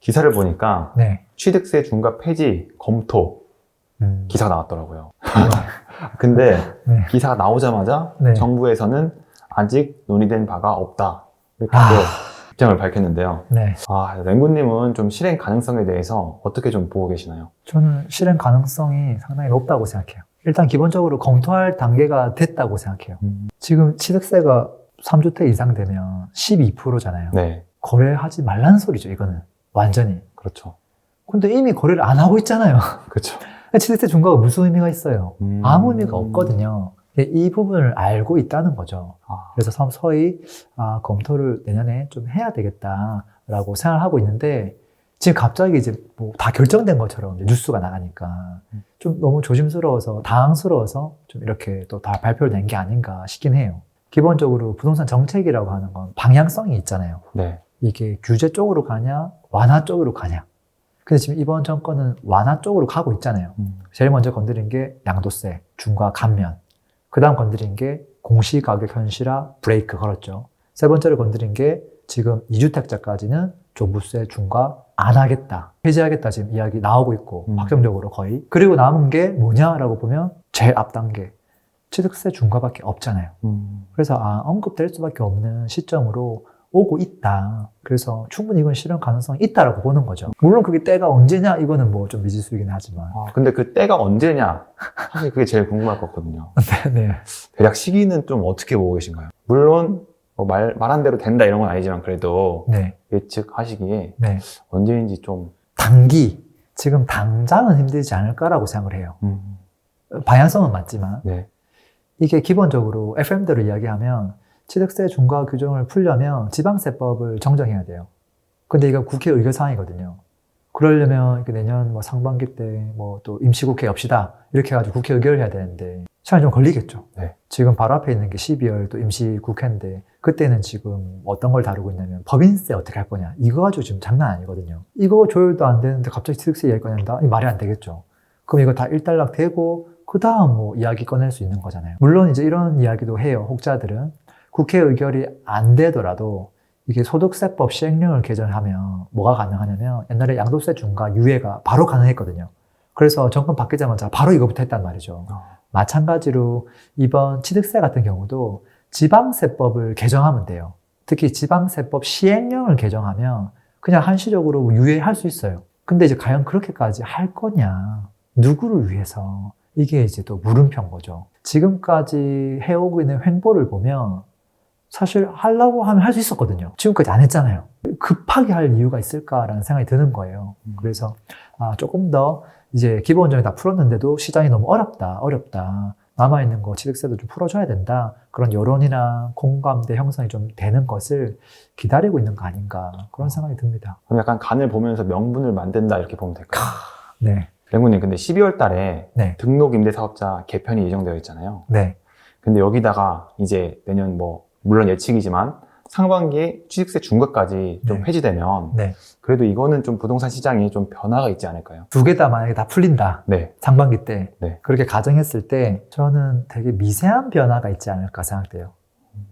기사를 보니까 네. 취득세 중과 폐지 검토 기사가 나왔더라고요. 네. 근데 네. 기사가 나오자마자 네. 정부에서는 아직 논의된 바가 없다. 이렇게 아. 또 입장을 밝혔는데요. 네. 랭구님은 좀 실행 가능성에 대해서 어떻게 좀 보고 계시나요? 저는 실행 가능성이 상당히 높다고 생각해요. 일단 기본적으로 검토할 단계가 됐다고 생각해요. 지금 취득세가 3주택 이상 되면 12%잖아요. 네, 거래하지 말라는 소리죠, 이거는. 완전히. 그렇죠. 근데 이미 거래를 안 하고 있잖아요. 그렇죠. 취득세 중과가 무슨 의미가 있어요? 아무 의미가 없거든요. 이 부분을 알고 있다는 거죠. 그래서 서서히 검토를 내년에 좀 해야 되겠다라고 생각을 하고 있는데 지금 갑자기 이제 뭐 다 결정된 것처럼 뉴스가 나가니까 좀 너무 조심스러워서 당황스러워서 좀 이렇게 또 다 발표를 낸 게 아닌가 싶긴 해요. 기본적으로 부동산 정책이라고 하는 건 방향성이 있잖아요. 네. 이게 규제 쪽으로 가냐 완화 쪽으로 가냐. 근데 지금 이번 정권은 완화 쪽으로 가고 있잖아요. 제일 먼저 건드린 게 양도세, 중과 감면. 그 다음 건드린 게 공시가격 현실화 브레이크 걸었죠. 세 번째로 건드린 게 지금 2주택자까지는 종부세 중과 안 하겠다, 폐지하겠다 지금 이야기 나오고 있고 확정적으로 거의. 그리고 남은 게 뭐냐라고 보면 제일 앞 단계 취득세 중과밖에 없잖아요. 그래서 언급될 수밖에 없는 시점으로 오고 있다. 그래서 충분히 이건 실현 가능성이 있다라고 보는 거죠. 물론 그게 때가 언제냐 이거는 뭐 좀 미지수이긴 하지만. 근데 그 때가 언제냐? 사실 그게 제일 궁금할 것 같거든요. 네. 대략 시기는 좀 어떻게 보고 계신가요? 물론 뭐 말한 대로 된다 이런 건 아니지만 그래도 네. 예측하시기에 네. 언제인지 좀 지금 당장은 힘들지 않을까라고 생각을 해요. 방향성은 맞지만 네. 이게 기본적으로 FM대로 이야기하면 취득세 중과 규정을 풀려면 지방세법을 정정해야 돼요. 근데 이거 국회 의결사항이거든요. 그러려면 내년 뭐 상반기 때 뭐 또 임시국회 엽시다 이렇게 해가지고 국회 의결을 해야 되는데 시간이 좀 걸리겠죠. 네. 지금 바로 앞에 있는 게 12월 또 임시국회인데 그때는 지금 어떤 걸 다루고 있냐면 법인세 어떻게 할 거냐 이거 가지고 지금 장난 아니거든요. 이거 조율도 안 되는데 갑자기 취득세 이야기 꺼낸다? 이 말이 안 되겠죠. 그럼 이거 다 일단락 되고 그 다음 뭐 이야기 꺼낼 수 있는 거잖아요. 물론 이제 이런 이야기도 해요. 혹자들은 국회 의결이 안 되더라도 이게 소득세법 시행령을 개정하면 뭐가 가능하냐면 옛날에 양도세 중과 유예가 바로 가능했거든요. 그래서 정권 바뀌자마자 바로 이거부터 했단 말이죠. 마찬가지로 이번 취득세 같은 경우도 지방세법을 개정하면 돼요. 특히 지방세법 시행령을 개정하면 그냥 한시적으로 유예할 수 있어요. 근데 이제 과연 그렇게까지 할 거냐? 누구를 위해서? 이게 이제 또 물음표인 거죠. 지금까지 해오고 있는 횡보를 보면 사실 하려고 하면 할 수 있었거든요. 지금까지 안 했잖아요. 급하게 할 이유가 있을까라는 생각이 드는 거예요. 그래서 조금 더 이제 기본적인 다 풀었는데도 시장이 너무 어렵다. 남아있는 거 취득세도 좀 풀어줘야 된다. 그런 여론이나 공감대 형성이 좀 되는 것을 기다리고 있는 거 아닌가 그런 생각이 듭니다. 그럼 약간 간을 보면서 명분을 만든다 이렇게 보면 될까요? 네. 랭구님 근데 12월 달에 네. 등록 임대사업자 개편이 예정되어 있잖아요. 네. 근데 여기다가 이제 내년 뭐 물론 예측이지만 상반기에 취득세 중과까지 좀 네. 해지되면 네. 그래도 이거는 좀 부동산 시장이 좀 변화가 있지 않을까요? 두 개 다 만약에 다 풀린다. 네. 상반기 때. 네. 그렇게 가정했을 때 저는 되게 미세한 변화가 있지 않을까 생각돼요.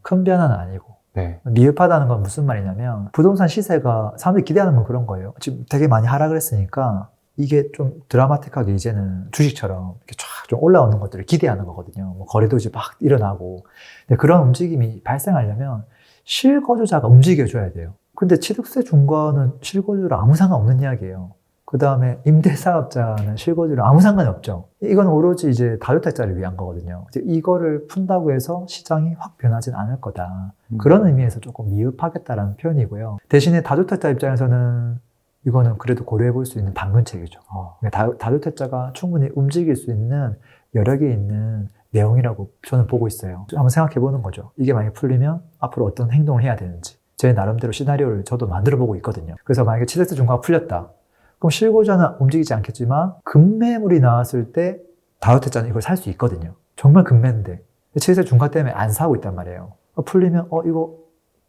큰 변화는 아니고. 네. 미흡하다는 건 무슨 말이냐면 부동산 시세가 사람들이 기대하는 건 그런 거예요. 지금 되게 많이 하락을 했으니까 이게 좀 드라마틱하게 이제는 주식처럼 이렇게 쫙 좀 올라오는 것들을 기대하는 거거든요. 뭐 거래도 이제 막 일어나고. 근데 그런 움직임이 발생하려면 실거주자가 움직여줘야 돼요. 근데 취득세 중과는 실거주랑 아무 상관없는 이야기예요. 그 다음에 임대사업자는 실거주랑 아무 상관이 없죠. 이건 오로지 이제 다주택자를 위한 거거든요. 이제 이거를 푼다고 해서 시장이 확 변하진 않을 거다. 그런 의미에서 조금 미흡하겠다라는 표현이고요. 대신에 다주택자 입장에서는 이거는 그래도 고려해 볼 수 있는 당근책이죠. 다주택자가 충분히 움직일 수 있는 여력이 있는 내용이라고 저는 보고 있어요. 한번 생각해 보는 거죠. 이게 만약에 풀리면 앞으로 어떤 행동을 해야 되는지. 제 나름대로 시나리오를 저도 만들어 보고 있거든요. 그래서 만약에 취득세 중과가 풀렸다. 그럼 실거주자는 움직이지 않겠지만 급매물이 나왔을 때 다주택자는 이걸 살 수 있거든요. 정말 급매인데 취득세 중과 때문에 안 사고 있단 말이에요. 풀리면 이거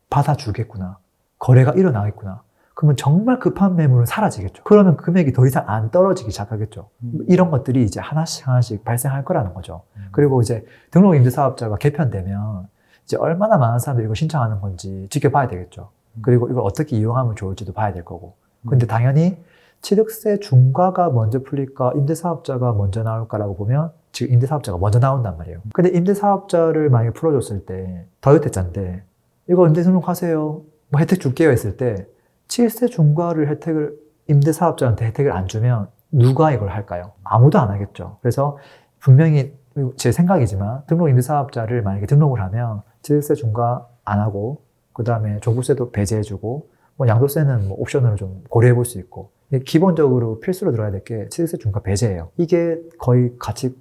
받아주겠구나. 거래가 일어나겠구나. 그러면 정말 급한 매물은 사라지겠죠. 그러면 금액이 더 이상 안 떨어지기 시작하겠죠. 이런 것들이 이제 하나씩 발생할 거라는 거죠. 그리고 이제 등록임대사업자가 개편되면 이제 얼마나 많은 사람들이 이거 신청하는 건지 지켜봐야 되겠죠. 그리고 이걸 어떻게 이용하면 좋을지도 봐야 될 거고. 근데 당연히 취득세 중과가 먼저 풀릴까, 임대사업자가 먼저 나올까라고 보면 지금 임대사업자가 먼저 나온단 말이에요. 근데 임대사업자를 만약에 풀어줬을 때 다주택자인데 이거 임대 등록하세요. 뭐 혜택 줄게요 했을 때 취득세 중과를 혜택을 임대사업자한테 혜택을 안 주면 누가 이걸 할까요? 아무도 안 하겠죠. 그래서 분명히 제 생각이지만 등록 임대사업자를 만약에 등록을 하면 취득세 중과 안 하고 그 다음에 종부세도 배제해주고 뭐 양도세는 뭐 옵션으로 좀 고려해 볼 수 있고 기본적으로 필수로 들어야 될 게 취득세 중과 배제예요. 이게 거의 같이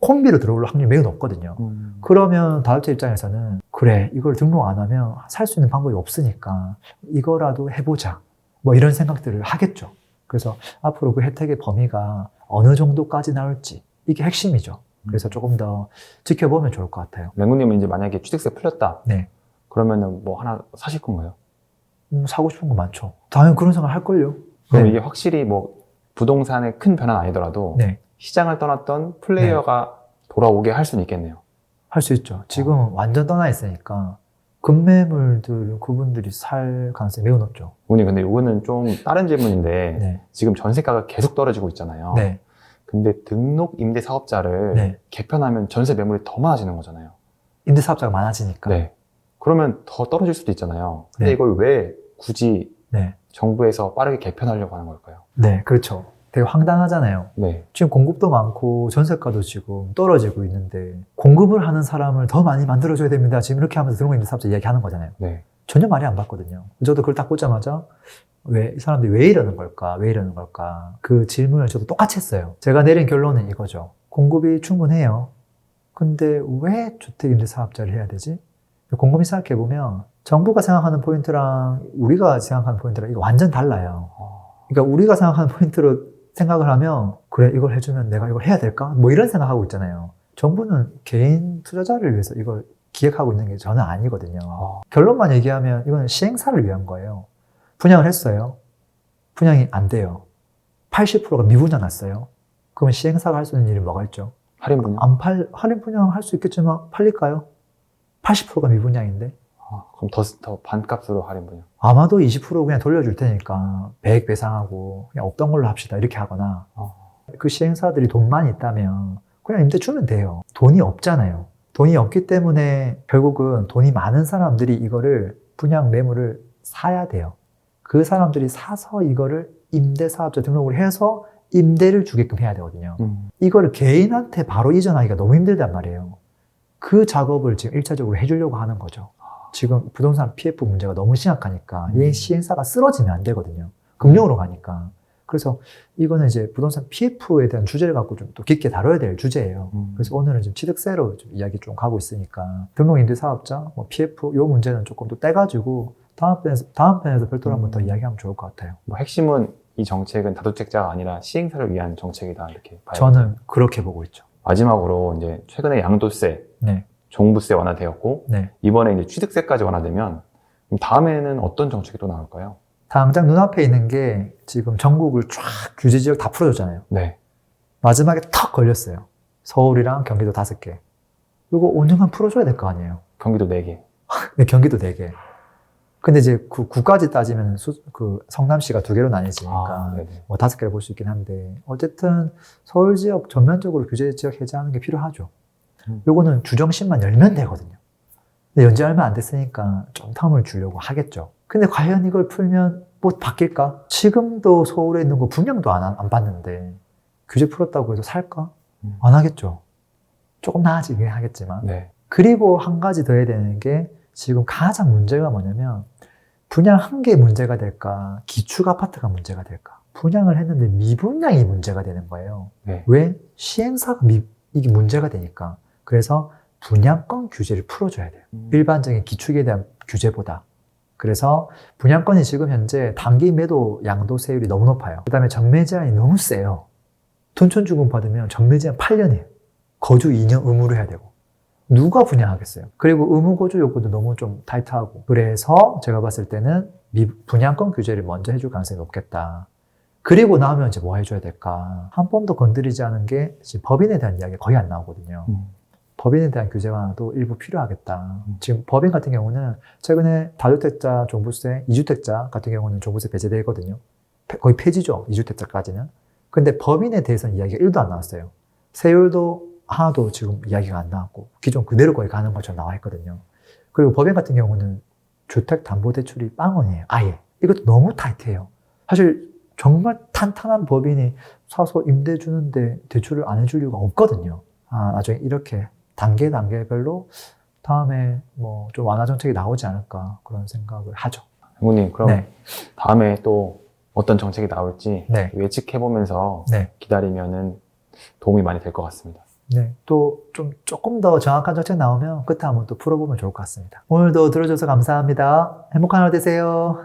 콤비로 들어올 확률이 매우 높거든요. 그러면 다주택 입장에서는 그래 이걸 등록 안 하면 살 수 있는 방법이 없으니까 이거라도 해보자 뭐 이런 생각들을 하겠죠. 그래서 앞으로 그 혜택의 범위가 어느 정도까지 나올지 이게 핵심이죠. 그래서 조금 더 지켜보면 좋을 것 같아요. 맹구님은 이제 만약에 취득세 풀렸다. 네. 그러면은 뭐 하나 사실 건가요? 사고 싶은 거 많죠. 당연히 그런 생각 할걸요. 그럼 네. 이게 확실히 뭐 부동산의 큰 변화는 아니더라도 네. 시장을 떠났던 플레이어가 돌아오게 할 수는 있겠네요. 할 수 있죠. 지금은 완전 떠나 있으니까 급매물들 그분들이 살 가능성이 매우 높죠. 우님 근데 이거는 좀 다른 질문인데 네. 지금 전세가가 계속 떨어지고 있잖아요. 네. 근데 등록 임대 사업자를 네. 개편하면 전세 매물이 더 많아지는 거잖아요. 임대사업자가 많아지니까. 네. 그러면 더 떨어질 수도 있잖아요. 근데 네. 이걸 왜 굳이 네. 정부에서 빠르게 개편하려고 하는 걸까요? 네, 그렇죠. 되게 황당하잖아요. 네. 지금 공급도 많고 전세가도 지금 떨어지고 있는데 공급을 하는 사람을 더 많이 만들어줘야 됩니다. 지금 이렇게 하면서 등록 임대사업자 이야기하는 거잖아요. 네. 전혀 말이 안 맞거든요. 저도 그걸 딱 보자마자 이 사람들이 왜 이러는 걸까? 왜 이러는 걸까? 그 질문을 저도 똑같이 했어요. 제가 내린 결론은 이거죠. 공급이 충분해요. 근데 왜 주택임대사업자를 해야 되지? 곰곰이 생각해보면 정부가 생각하는 포인트랑 우리가 생각하는 포인트랑 이거 완전 달라요. 그러니까 우리가 생각하는 포인트로 생각을 하면 그래 이걸 해주면 내가 이걸 해야 될까? 뭐 이런 생각하고 있잖아요. 정부는 개인 투자자를 위해서 이걸 기획하고 있는 게 저는 아니거든요. 결론만 얘기하면 이건 시행사를 위한 거예요. 분양을 했어요. 분양이 안 돼요. 80%가 미분양 났어요. 그러면 시행사가 할 수 있는 일이 뭐가 있죠? 할인 분양? 할인 분양 할 수 있겠지만 팔릴까요? 80%가 미분양인데? 그럼 더 반값으로 할인 분양? 아마도 20% 그냥 돌려줄 테니까 100 배상하고 그냥 없던 걸로 합시다 이렇게 하거나 그 시행사들이 돈만 있다면 그냥 임대 주면 돼요. 돈이 없잖아요. 돈이 없기 때문에 결국은 돈이 많은 사람들이 이거를 분양 매물을 사야 돼요. 그 사람들이 사서 이거를 임대사업자 등록을 해서 임대를 주게끔 해야 되거든요. 이거를 개인한테 바로 이전하기가 너무 힘들단 말이에요. 그 작업을 지금 1차적으로 해주려고 하는 거죠. 지금 부동산 PF 문제가 너무 심각하니까 이 시행사가 쓰러지면 안 되거든요. 금융으로 가니까. 그래서 이거는 이제 부동산 PF에 대한 주제를 갖고 좀 또 깊게 다뤄야 될 주제예요. 그래서 오늘은 좀 취득세로 좀 이야기 좀 가고 있으니까 등록임대사업자, 뭐 PF 요 문제는 조금 또 떼가지고 다음 편에서 별도로 한번 더 이야기하면 좋을 것 같아요. 뭐 핵심은 이 정책은 다주택자가 아니라 시행사를 위한 정책이다 이렇게 봐요. 저는 그렇게 보고 있죠. 마지막으로 이제 최근에 양도세, 네. 종부세 완화되었고 네. 이번에 이제 취득세까지 완화되면 그럼 다음에는 어떤 정책이 또 나올까요? 당장 눈앞에 있는 게 지금 전국을 쫙 규제 지역 다 풀어줬잖아요. 네. 마지막에 턱 걸렸어요. 서울이랑 경기도 5개. 이거 5년간 풀어줘야 될 거 아니에요. 경기도 4개. 네, 경기도 4개. 근데 이제 그 구까지 따지면 성남시가 2개로 나뉘지니까 네네. 뭐 5개를 볼 수 있긴 한데 어쨌든 서울 지역 전면적으로 규제 지역 해제하는 게 필요하죠. 요거는 주정신만 열면 되거든요. 근데 연지 얼마 안 됐으니까 좀 텀을 주려고 하겠죠. 근데 과연 이걸 풀면 뭐 바뀔까? 지금도 서울에 있는 거 분양도 안 받는데 규제 풀었다고 해서 살까? 안 하겠죠. 조금 나아지긴 하겠지만. 네. 그리고 한 가지 더 해야 되는 게 지금 가장 문제가 뭐냐면 분양 한 개 문제가 될까? 기축 아파트가 문제가 될까? 분양을 했는데 미분양이 문제가 되는 거예요. 네. 왜? 시행사가 이게 문제가 되니까. 그래서 분양권 규제를 풀어줘야 돼요. 일반적인 기축에 대한 규제보다. 그래서 분양권이 지금 현재 단기 매도 양도세율이 너무 높아요. 그 다음에 전매 제한이 너무 세요. 둔촌주금 받으면 전매 제한 8년이에요. 거주 2년 의무로 해야 되고. 누가 분양하겠어요? 그리고 의무 거주 요구도 너무 좀 타이트하고. 그래서 제가 봤을 때는 분양권 규제를 먼저 해줄 가능성이 높겠다. 그리고 나면 이제 뭐 해줘야 될까? 한 번도 건드리지 않은 게 지금 법인에 대한 이야기가 거의 안 나오거든요. 법인에 대한 규제 완화도 일부 필요하겠다. 지금 법인 같은 경우는 최근에 다주택자 종부세, 2주택자 같은 경우는 종부세 배제되거든요. 거의 폐지죠. 2주택자까지는. 근데 법인에 대해서는 이야기가 1도 안 나왔어요. 세율도 하나도 지금 이야기가 안 나왔고 기존 그대로 거의 가는 것처럼 나와 있거든요. 그리고 법인 같은 경우는 주택담보대출이 빵원이에요. 아예. 이것도 너무 타이트해요. 사실 정말 탄탄한 법인이 사서 임대 주는데 대출을 안 해줄 이유가 없거든요. 나중에 이렇게 단계별로 다음에 뭐 좀 완화 정책이 나오지 않을까 그런 생각을 하죠. 장군님, 그럼 네. 다음에 또 어떤 정책이 나올지 네. 예측해보면서 네. 기다리면은 도움이 많이 될 것 같습니다. 네. 또 조금 더 정확한 정책 나오면 그때 한번 또 풀어보면 좋을 것 같습니다. 오늘도 들어줘서 감사합니다. 행복한 하루 되세요.